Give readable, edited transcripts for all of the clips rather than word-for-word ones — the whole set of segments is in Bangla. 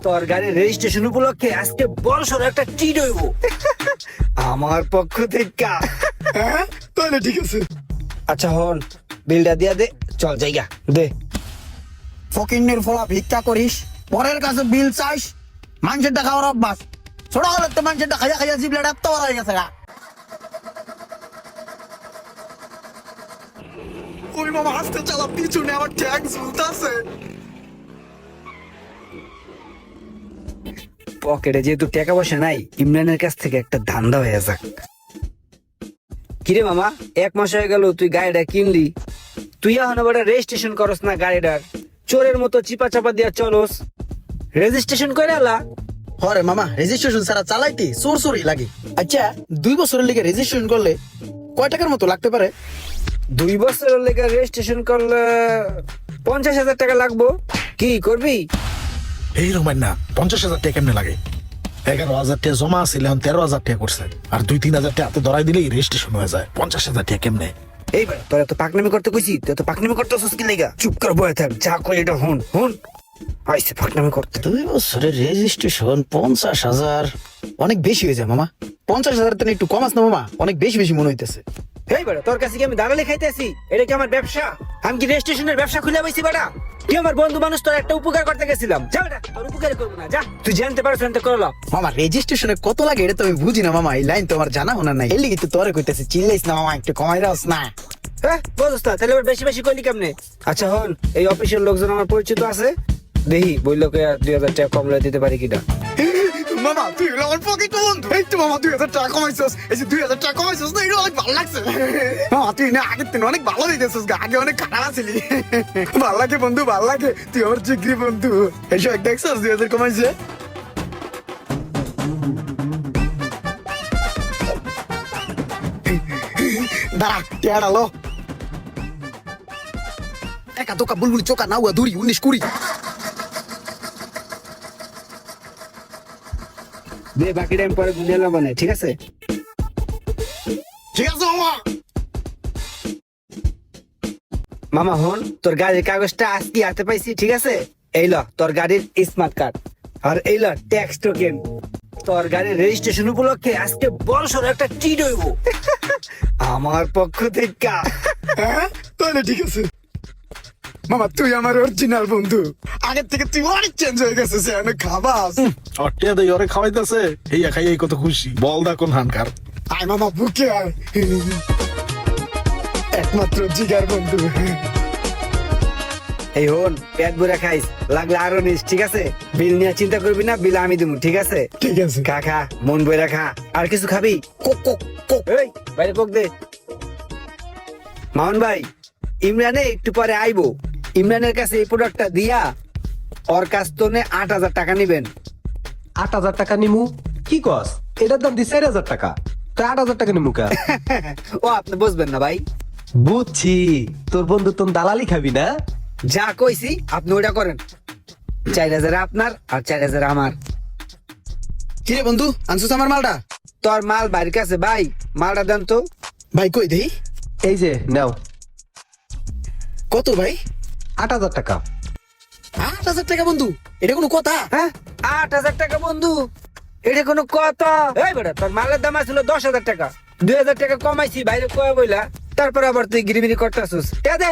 তোর গাড়ির রেজিস্ট্রেশন উপলক্ষে আজকে বড়সড় একটা ট্রিট হইব আমার পক্ষ থেকে। হ্যাঁ তাহলে ঠিক আছে। আচ্ছা হন, বিলটা দিয়া দে, চল জায়গা দে। ফকিন্নের ফলা ভিক্ষা করিস, পরের কাছে বিল চাইস, মানুষের টাকা ওর অভ্যাস। ছোট হলে তো মানুষের টাকা খাইয়া জিবলাটা এত বড় হয়ে গেছে গা। ওই মামা আস্তে চালা, পিছনে আমার ট্যাগ ঝুলতাছে। পকেটে যেহেতু টাকা পয়সা নাই, ইমরানের কাছ থেকে একটা ধান্দা হয়ে যাক। কিরে মামা, 1 মাস হয়ে গেল তুই গাড়িটা কিনলি, তুই এখন আবার রেজিস্ট্রেশন করস না গাড়িটার, চোরের মতো চিপা চাপা দিয়া চলস। রেজিস্ট্রেশন করে আলা। হরে মামা, রেজিস্ট্রেশন ছাড়া চালাইতে চোর চোরই লাগে। আচ্ছা 2 বছরের লিগে রেজিস্ট্রেশন করলে কয় টাকার মতো লাগতে পারে? 2 বছরের লেগে রেজিস্ট্রেশন করলে 50,000 টাকা লাগবো। কি করবি? এই রকমের না, 50,000 টাকা কেমনে লাগে? 11,000 টাকা জমা আছে, এখন 13,000 টাকা করছে, আর 2-3,000 টাকা হাতে ধরাই দিলেই রেজিস্ট্রেশন হয়ে যায়। 50,000 টাকা কেমনে? এইবার তোরা তো পাকনামি করতে কইছি, তুই তো পাকনামি করতেছিস কি লেগা? চুপ করে বয়ে থাক, যা কই এটা হুন হুন। আইসে পাকনামি করতে। 2 বছরের রেজিস্ট্রেশন 50,000 অনেক বেশি হয়ে যায় মামা। 50,000 তো একটু কম আছে না মামা? অনেক বেশি বেশি মনে হইতেছে। এইবার তোর কাছে কি আমি দালালি খাইতেছি? এটা কি আমার ব্যবসা? আমি কি রেজিস্ট্রেশনের ব্যবসা খুলে বইছি বেটা? কি আমার বন্ধু মানুষ, তোর একটা উপকার করতে গেছিলাম, যা বেটা, তোর উপকার করবো না, যা। তুই জানতে পারছ না তো করলো। মামা রেজিস্ট্রেশনে কত লাগে এটা তো আমি বুঝি না মামা, এই লাইন তো আমার জানা হোনা নাই, এর লিগে তো তোরে কইতেছি, চিল্লাইস না মামা, একটু কমাই রাস না। হ্যাঁ বুঝছ না, তাহলে বেশি বেশি করলি কেমনে? আচ্ছা হন, এই অফিসের লোকজন আমার পরিচিত আছে, দেখি বললো 2,000 টাকা কম দিতে পারি কিনা। মামা তুই হলো আমার পকেট বন্ধু, এই তো মামা 2,000 টাকা কমাইছস, এই যে 2,000 টাকা কমাইছস না, এটা অনেক ভালো লাগছে। মামা তুই না আগের থেকে অনেক ভালো দিতেছস, আগে অনেক খারাপ ছিলি। ভালো লাগে বন্ধু, ভালো লাগে, তুই আমার জিগরি বন্ধু। এইসব এক দেখছস 2,000 কমাইছে। দাঁড়া টেয়ারা লো, একা তোকা বুলবুলি চোকা নাউয়া দূরি 19-20। দে, বাকি টাইম পরে বুঝালাম মানে, ঠিক আছে? ঠিক আছে মামা। মামা হন, তোর গাড়ির কাগজটা আজকে হাতে পাইছি, ঠিক আছে? এই ল তোর গাড়ির স্মার্ট কার্ড, আর এই ল ট্যাক্স টোকেন। তোর গাড়ির রেজিস্ট্রেশন উপলক্ষে আজকে বড়সড় একটা ট্রিট হইব আমার পক্ষ থেকে। হ্যাঁ তাহলে ঠিক আছে মামা, তুই আমার অরিজিনাল বন্ধু, আগের থেকে তুই অনেক চেঞ্জ হয়ে গেছিস, অনেক খাবাস। অটিয়া দেই ওরে খাওয়াইতেছে, হেইয়া খাইয়াই কত খুশি। বল দা কোন হানকার? আয় মামা বুকে আয়, একমাত্র জিগার বন্ধু। এই হন, পেট ভরে খাইস, লাগলে আরো নিস, ঠিক আছে? বিল নিয়ে চিন্তা করবি না, বিল আমি দেবো, ঠিক আছে? ঠিক আছে। খা খা, মন বইরা খা। আর কিছু খাবি? Coke Coke Coke. এই বাইরে কোক দে। মামুন ভাই, ইমরানে একটু পরে আইবো, ইমরানের কাছে এই প্রোডাক্টটা দিয়া ওর কাছ থেকে 8,000 টাকা নিবেন। 8,000 টাকা নিমু? কি কস? এটার দাম দি 4,000 টাকা, তো 8,000 টাকা নিমু কা? ও আপনি বুঝবেন না ভাই, বুঝছি, তোর বন্ধু তোর দালালি খাবি না? যা কইছি আপনি ওটা করেন। 4,000 আপনার আর 4,000 আমার। কিরে বন্ধু, আনছিস আমার মালটা? তোর মাল বাড়ির কাছে ভাই, মালটা দেন তো। ভাই কই দেই? এই যে নাও, কত ভাই? 8,000 টাকা। 8,000 টাকা বন্ধু, এটা কোনো কথা? হ্যাঁ 8,000 টাকা বন্ধু, এটা কোনো কথা? এই বেটা, তোর মালের দাম ছিল 10,000 টাকা, 2,000 টাকা কমাইছি বাইরে কয়ে বইলা, তারপর আবার তুই গিরিমিরি করতেছিস। দে।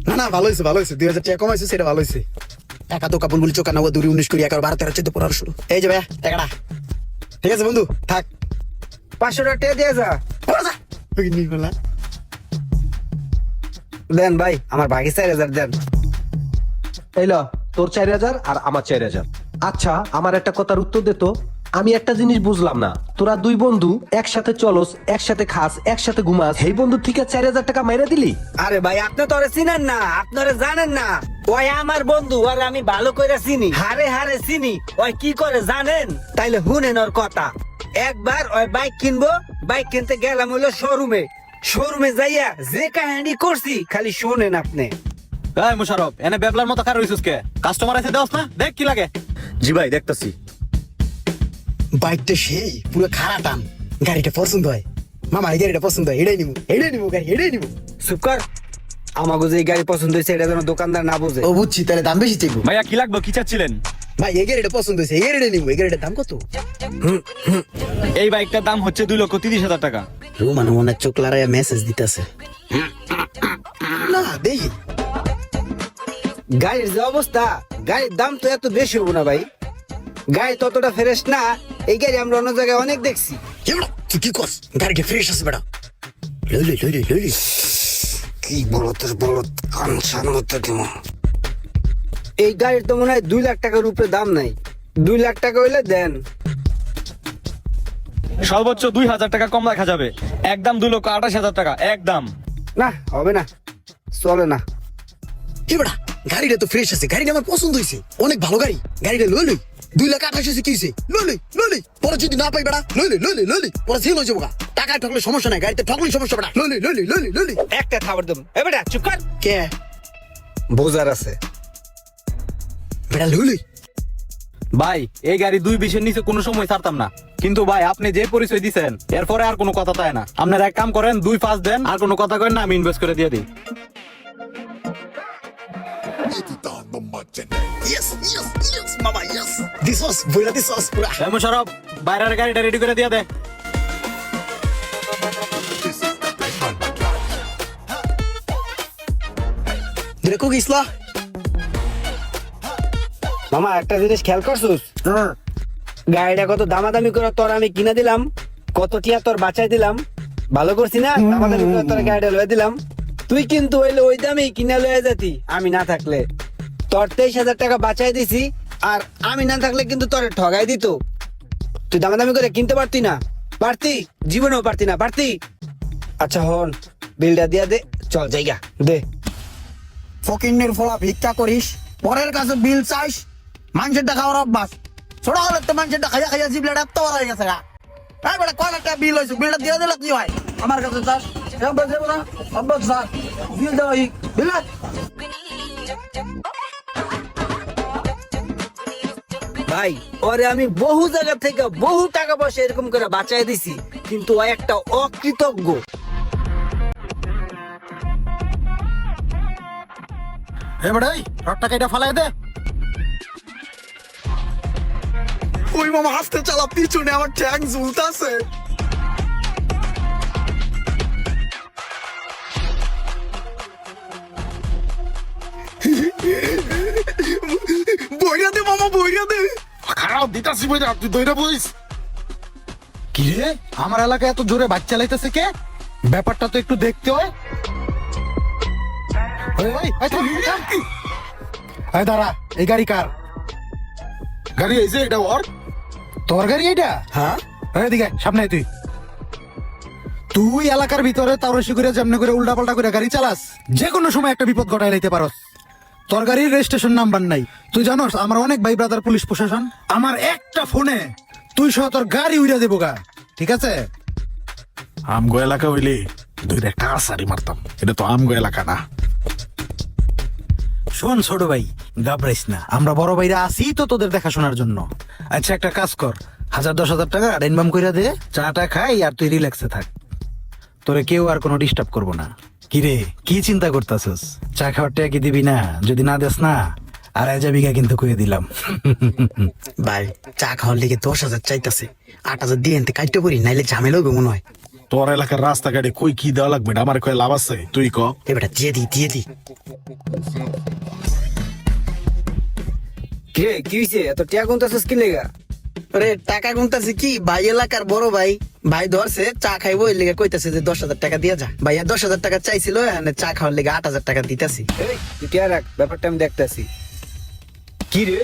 না না, ভালো হয়েছে ভালো হয়েছে, 2,000 টাকা কমাইছিস, সেটা ভালো হয়েছে। একা তোকা বুলবুলি চোকা নাউয়া দূরি 19-20 11 12 13 14 15 16। এই যে ভাইয়া টাকাটা, ঠিক আছে বন্ধু থাক। 500 টাকা দিয়ে যা। ওই নি বলা দেন ভাই, আমার বাকি 4,000 দেন। এই ল, তোর 4,000 আর আমার 4,000। আচ্ছা আমার একটা কথার উত্তর দে তো, আমি একটা জিনিস বুঝলাম না, তোরা 2 বন্ধু একসাথে চলস, একসাথে খাস, একসাথে ঘুমাস, এই বন্ধু থেকে 4,000 টাকা মাইরা দিলি? আরে ভাই, আপনি তো ওরে চিনেন না, আপনারা জানেন না, ওই আমার বন্ধু, আর আমি ভালো করে চিনি, হারে হারে চিনি। ওই কি করে জানেন? তাইলে শুনেন ওর কথা। একবার ওই বাইক কিনবো, বাইক কিনতে গেলাম হলো শোরুমে যাইয়া যে কাহিনী করছি খালি শুনেন আপনি। এই মুশারফ, এনে বেবলার মতো কার হইছিস কে? কাস্টমার আছে দেওস না, দেখ কি লাগে। জি ভাই দেখতাছি। বাইকটা সেই পুরো খারাপ টান, গাড়িটা পছন্দ হয় মামা, এই গাড়িটা পছন্দ হয়, এটাই নিবো গাড়ি, এটাই নিবো। চুপ কর, আমাকে যে এই গাড়ি পছন্দ হয়েছে এটা যেন দোকানদার না বোঝে। ও বুঝছি, তাহলে দাম বেশি চাইবো। ভাইয়া কি লাগবে, কি চাচ্ছিলেন? ভাই এই গাড়িটা পছন্দ হয়েছে, এই গাড়িটা নিবো। এই গাড়িটার দাম কত? এই বাইকটার দাম হচ্ছে 2,30,000 টাকা। রোমান মনে চোখ লড়াইয়া মেসেজ দিতেছে। না দেখি গাড়ির যে অবস্থা, গাড়ির দাম তো এত বেশি হবো না ভাই। গাড়ি ততটা ফ্রেশ না। এই গাড়ি আমরা অন্য জায়গায় অনেক দেখছি। তুই কি করস? গাড়িটা ফ্রেশ আছে বেটা। লইলি লইলি লইলি কি বলো তোর বলো কানসান মতো কেমন। এই গাড়ির তো মনে হয় 2 লাখ টাকার উপরে দাম নাই। 2 লাখ টাকা হইলে দেন। সর্বোচ্চ 2,000 টাকা কম রাখা যাবে। একদম 2,28,000 টাকা একদম। না হবে না, চলে না। কি বেটা গাড়িটা তো ফ্রেশ আছে, গাড়িটা আমার পছন্দ হয়েছে, অনেক ভালো গাড়ি। গাড়িটা লইলি 2,28,000 কি হয়েছে? লইলি লইলি পরে যদি না পাই বেটা লইলি লইলি লইলি পরে সেল হয়ে যাবো গা। টাকায় ঠকলে সমস্যা নাই, গাড়িতে ঠকলে সমস্যা বেটা। লইলি লইলি লইলি লইলি একটা খাবার দেব। এ বেটা চুপ কর। কে বোঝার আছে। বেটা লইলি ভাই এই গাড়ি 2,20 নিচে কোনো সময় ছাড়তাম না, কিন্তু ভাই আপনি যে পরিচয় দিচ্ছেন এরপরে আর কোনো কথা তাই না। আপনারা এক কাম করেন 2,5 দেন, আর কোনো কথা করেন না, আমি ইনভেস্ট করে দিয়ে দিই। ইয়েস ইয়েস ইয়েস মামা ইয়েস দিস ওয়াজ বইরা দিস ওয়াজ পুরা। মোশারফ বাইরের গাড়িটা রেডি করে দিয়ে দে। দেখো গিসলা মামা একটা জিনিস খেয়াল করছিস? গাড়িটা কত দামাদামি করে তোর আমি কিনে দিলাম, কত টিয়া তোর বাঁচাই দিলাম। ভালো করছি না? দামাদামি করে তোর গাড়িটা লয়ে দিলাম। তুই কিন্তু হইলে ওই দামেই কিনে লয়ে যেতি আমি না থাকলে। তোর 23,000 টাকা বাঁচাই দিছি, আর আমি না থাকলে কিন্তু তোর ঠগাই দিত। তুই দামাদামি করে কিনতে পারতি না? পারতি? জীবনেও পারতি না। পারতি? আচ্ছা হন, বিলটা দিয়া দে, চল জায়গা দে। ফকিন্নের ফলা ভিক্ষা করিস, পরের কাছে বিল চাইস, মানুষের টাকা ওর অভ্যাস। ছোট হলে তো মানুষের টাকা খাইয়া খাইয়া জিবলাটা এত বড় হয়ে গেছে গা। এই বেটা কয় লাখ টাকা বিল হয়েছে, বিলটা দিয়ে দিলে কি হয়? আমার কাছে চাস অভ্যাস দেবো না, অভ্যাস চাস বিল দেওয়া বিল। ভাই ওরে আমি বহু জায়গা থেকে বহু টাকা পয়সা এরকম করে বাঁচাই দিছি, কিন্তু ও একটা অকৃতজ্ঞ। এ বেটাই রডটা কেটে ফালাই দে। ওই মামা হাসতে চালা, পিছনে আমার ট্যাঙ্ক ঝুলতাছে। বইরা দে মামা বইরা দে। খারাপ দিতাছি বইরা, তুই দইরা বইস। কি রে আমার এলাকায় এত জোরে বাইক চালাইতেছে কে? ব্যাপারটা তো একটু দেখতে হয়। এই দাঁড়া, এই গাড়ি কার গাড়ি? এই যে এটা ওর, তোর গাড়ি এটা? হ্যাঁ এদিকে সামনে আয়। তুই এলাকার ভিতরে তারসি করে যেমনি করে উল্টা পাল্টা করে গাড়ি চালাস, যে কোনো সময় একটা বিপদ ঘটাই লাইতে পারস। তোর গাড়ির রেজিস্ট্রেশন নাম্বার নাই। তুই জানোস আমার অনেক ভাই ব্রাদার পুলিশ প্রশাসন, আমার একটা ফোনে তুই সহ তোর গাড়ি উড়া দেবো গা। ঠিক আছে? আমগো এলাকা হইলে দুইটা একটা আসারি মারতাম, এটা তো আমগো এলাকা না। শোন ছোট ভাই, ঘাবড়াইস না, আমরা বড় ভাইরা আছি তো তোদের দেখাশোনার জন্য। আচ্ছা একটা কাজ কর, 1,000-10,000 টাকা ইনকাম কইরা দে, চাটা খাই আর তুই রিল্যাক্সে থাক। তোরে কেউ আর কোনো ডিস্টার্ব করবো না। কিরে কি চিন্তা করতেছস? চা খাওয়ার টাকা কি দিবি না? যদি না দেস না আর বিঘা কিন্তু কইয়ে দিলাম। ভাই চা খাওয়ার লিগে 10,000 চাইতাছে, 8,000 দিয়ে এনতে কাটতে পারি, নাইলে ঝামেলা হবে মনে হয়। তোর এলাকার রাস্তাঘাটে কই কি দেওয়া লাগবে আমার কয়ে লাভ আছে? তুই ক। এবারে দিয়ে দি। কে কি হইছে? এত টিয়া গুনতাছিস কি লেগা? আরে টাকা গুনতাছি কি, ভাই এলাকার বড় ভাই, ভাই ধরছে চা খাইবো, এর লেগে কইতাছে যে 10,000 টাকা দিয়া যা। ভাইয়া 10,000 টাকা চাইছিল, এখানে চা খাওয়ার লেগে 8,000 টাকা দিতাছি। এই তুই টিয়া রাখ, ব্যাপারটা আমি দেখতাছি। কি রে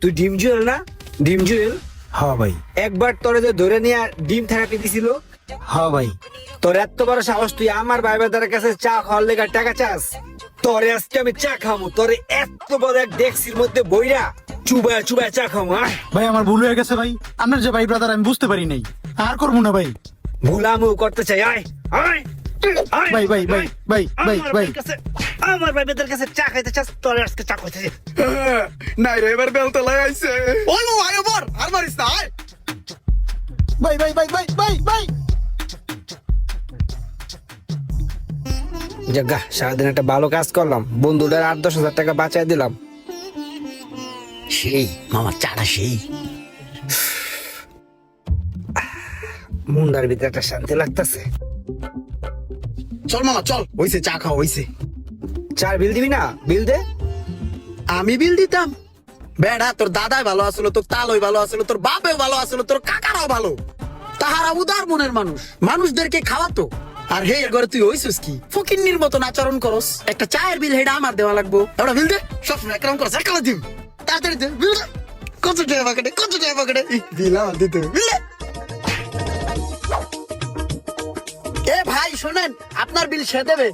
তুই ডিম জুয়েল না? ডিম জুয়েল? হ্যাঁ ভাই। একবার তোরে যে ধরে নিয়ে ডিম থেরাপি দিছিল, হ্যাঁ ভাই। তোর এত বড় সাহস, তুই আমার ভাই বাদার কাছে চা খাওয়ার লেগে টাকা চাস? তোরে আজকে আমি চা খাবো, তোরে এত বড় এক ডেক্সির মধ্যে বইরা চুবায় চুবায় চা খাবো। ভাই আমার ভুল হয়ে গেছে ভাই, আপনার যে ভাই ব্রাদার আমি বুঝতে পারি নাই, আর করবো না ভাই। ভুলামু করতে চাই? আয় আয় আয়। ভাই ভাই ভাই ভাই ভাই ভাই আমার ভাই বাদার কাছে চা খাইতে চাস, তোরে আজকে চা খাইতে। নাই রে এবার বেলতলা আইছে। ওই মামা আয় আবার, আর মারিস না আয়। ভাই ভাই ভাই ভাই ভাই ভাই। জাগা সারাদিন একটা ভালো কাজ করলাম, বন্ধুদের 8-10 হাজার টাকা বাঁচাই দিলাম। সেই মামা চাটা সেই মুন্ডার ভিতরে একটা শান্তি লাগতেছে। চল মামা চল, হইছে চা খাওয়া হইছে। চার বিল দিবি না? বিল দে। আমি বিল দিতাম? বেড়া, তোর দাদাই ভালো আসলো, তোর তালই ভালো আসলো, তোর বাপেও ভালো আসলো, তোর কাকারাও ভালো। তাহারা উদার মনের মানুষ, মানুষদেরকে খাওয়াতো। আর হে ঘরে তুই হইছিস কি ফকিন্নির মতন আচরণ করস? একটা চায়ের বিল হেডা আমার দেওয়া লাগবো। ওটা বিল দে, সবসময় একরকম করস, একালে দিম। তাড়াতাড়ি দে বিল দে। কত টাকা পকেটে, কত টাকা পকেটে? বিল আমার দিতে হবে, বিল দে। এ ভাই শোনেন, আপনার বিল সে দেবে।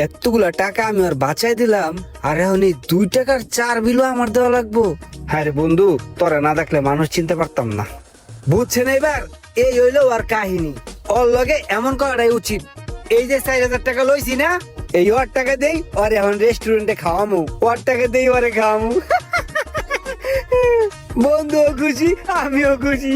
এতগুলা টাকা আমি আর বাঁচাই দিলাম, আর এখন এই 2 টাকার 4 বিলও আমার দেওয়া লাগবো। হ্যাঁ রে বন্ধু, তোরা না দেখলে মানুষ চিনতে পারতাম না। বুঝছেন এবার? এই হইলো আর কাহিনী। ওর লগে এমন করাটাই উচিত। এই যে 4000 টাকা লইছি না, এই ওর টাকা দেই আর এখন রেস্টুরেন্টে খাওয়ামু, ওর টাকা দেই ওরে খাওয়ামু। বন্ধুও খুশি, আমিও খুশি।